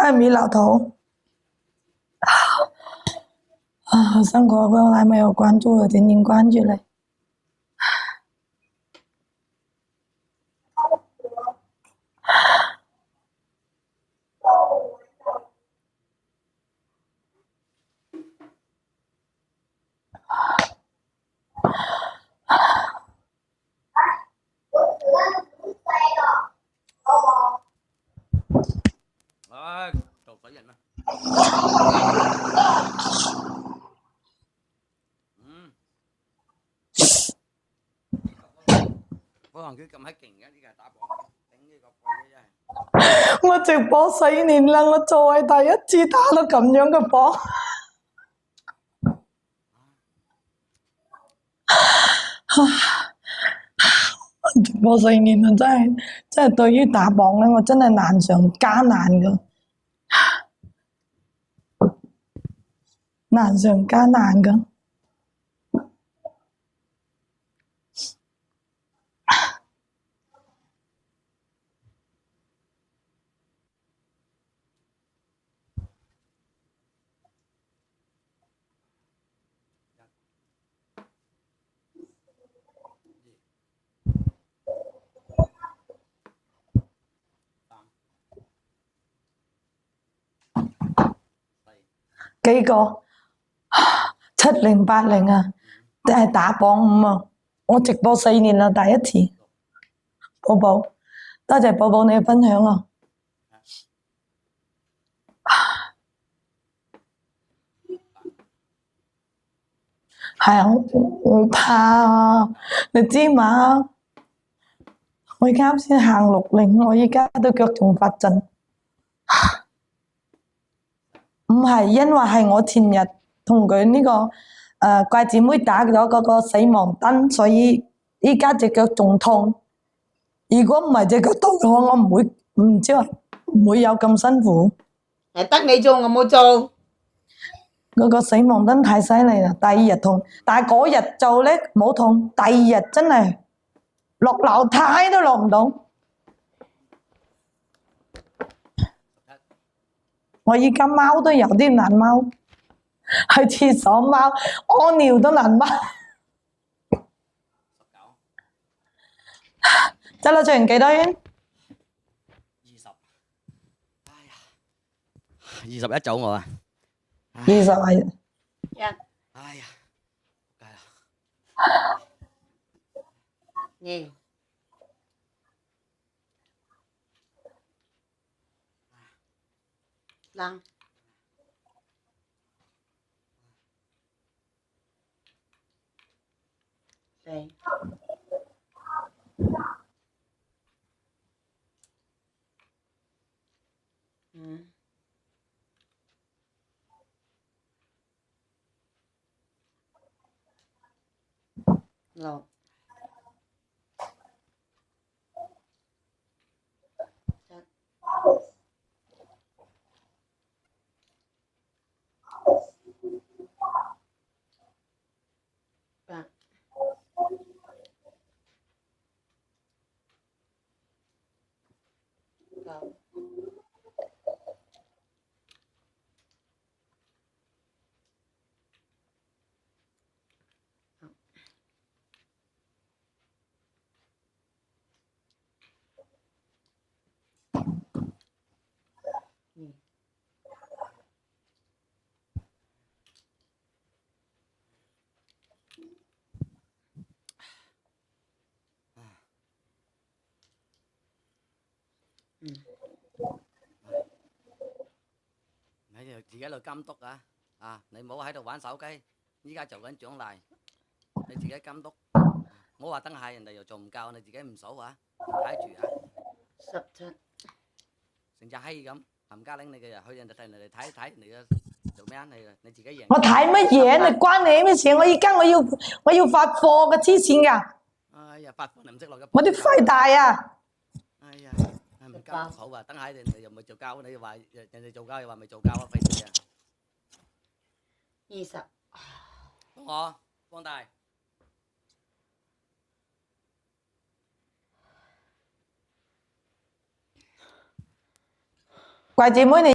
外米老头啊，好辛苦，刚才没有关注了，点点关注嘞。唉，做死人啦！嗰行佢咁閪勁嘅，呢個係打磅，頂呢個肺真係。我直播4年啦，我再第一次打到咁樣嘅磅。直播4年啦，真係對於打磅咧，我真係難上加難嘅，難上加難嘅。幾個70、80啊，定係打磅5啊？我直播4年啦，第一次。寶寶，多謝寶寶你嘅分享啊！係啊，我怕啊，你知嘛？我而家啱先行60，我而家都腳仲發震。唔係，因為係我前日同佢呢個怪姊妹打咗嗰個死亡燈，所以依家隻腳仲痛。如果唔係隻腳痛嘅話，我唔知話唔會有咁辛苦。係得你做，我冇做。嗰個死亡燈太犀利啦，第2日痛，但係嗰日做咧冇痛，第2日真係落樓梯都落唔到。我依家貓都有啲難貓，去廁所貓屙尿都難貓。得啦，做完幾多圈？20。哎呀，21組我啊。20係。哎呀，計啦。2。3。4。5。6。7。8。9。你就自己喺度監督啊！你唔好喺度玩手機，依家做緊獎勵，你自己監督。唔好話等下人哋又做唔夠，你自己唔數啊，睇住啊。17。成隻閪咁，冚家拎你嘅去人哋睇你嘅做咩啊？你自己贏。我睇乜嘢？你關你咩事？我而家我要發貨嘅，黐線㗎！哎呀，發貨你唔識落嘅。我啲肺大啊！哎呀，唔監督好啊！等下人哋又唔係做交，你又話人哋做交又話未做交啊，費事啊！20。我放大。怪姐妹你。